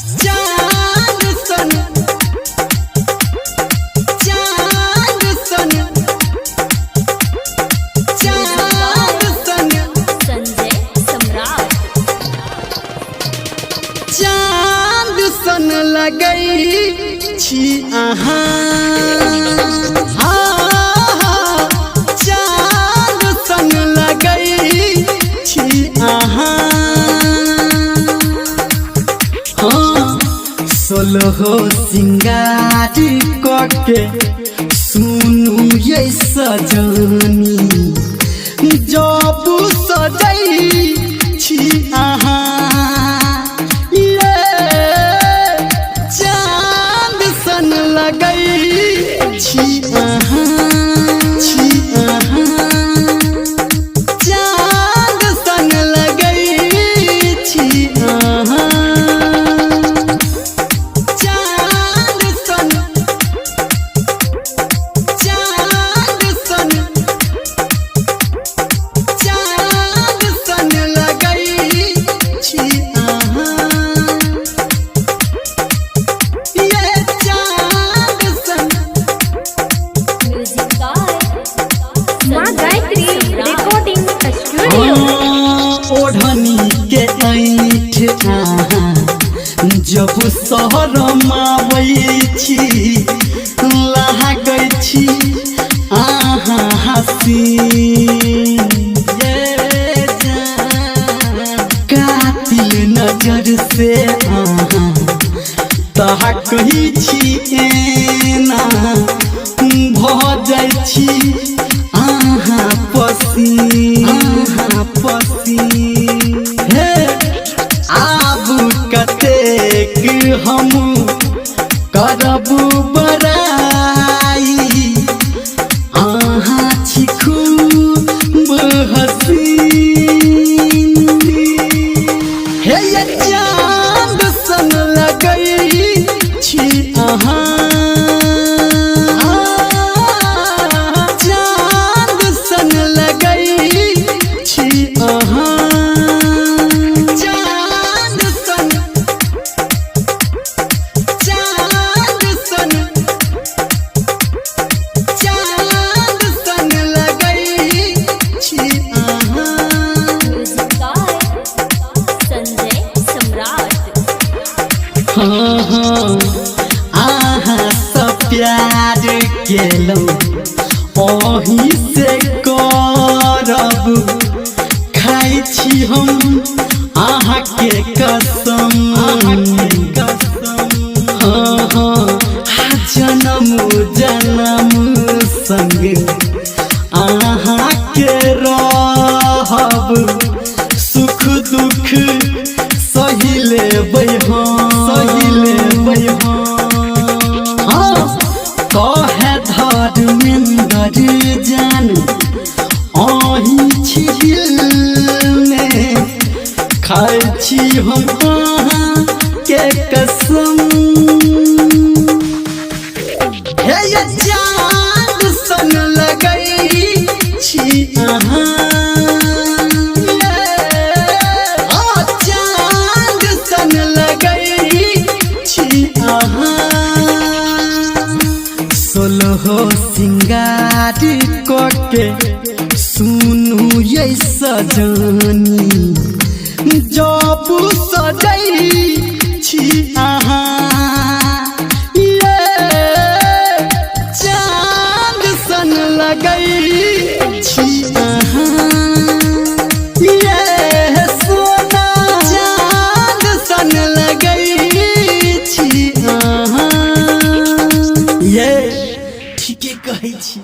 चांद सन चांद सन चांद सन संजय सम्राट चांद सन लगई छी अहाँ चांद सन लगई छी अहाँ सोलहो सिंगार के सुनू ये सजनी जब सजई छी अहाँ ये चांद सन लगई छी अहाँ चांद सन लगई छी अहाँ चांद सन चांद सन चांद सन लगई छी अहाँ ये चांद सन म्यूजिक बाय माँ गायत्री रिकॉर्डिंग स्टूडियो। ओढ़नी के ऐठ अहाँ जब शहर मावै छी लागै छी अहाँ हसीन ये जान कातिल नजर से अहाँ ताकै छी एना भ जाइ छी अहाँ पसीन हे आबू कतेक हम करबू बड़ाई अहाँ छी खूब हसीन हे ये चांद सन लगई छी अहाँ चांद सन लगई छी अहाँ चांद सन चांद सन चांद सन लगई छी अहाँ म्यूजिक बाय संजय सम्राट अहाँ सब प्यार केलहुँ ओही से करब खाइ छी हम अहाँके कसम जन्म जन्म संग अहाँके रहब सुख दुख सही लेबै हम कहे धर्मेंद्र जान अहीं छी दिल में खाइ छी हम अहाँ के कसम हे ये चांद सन लगई छी अहाँ चांद सन लगई छी अहाँ सोलहो सिंगार के सुनू ये सजनी जब सजई छी अहाँ ये चांद सन लगई छी अहाँ ये सोना चांद सन लगई छी अहाँ ये ठीके कहै छी।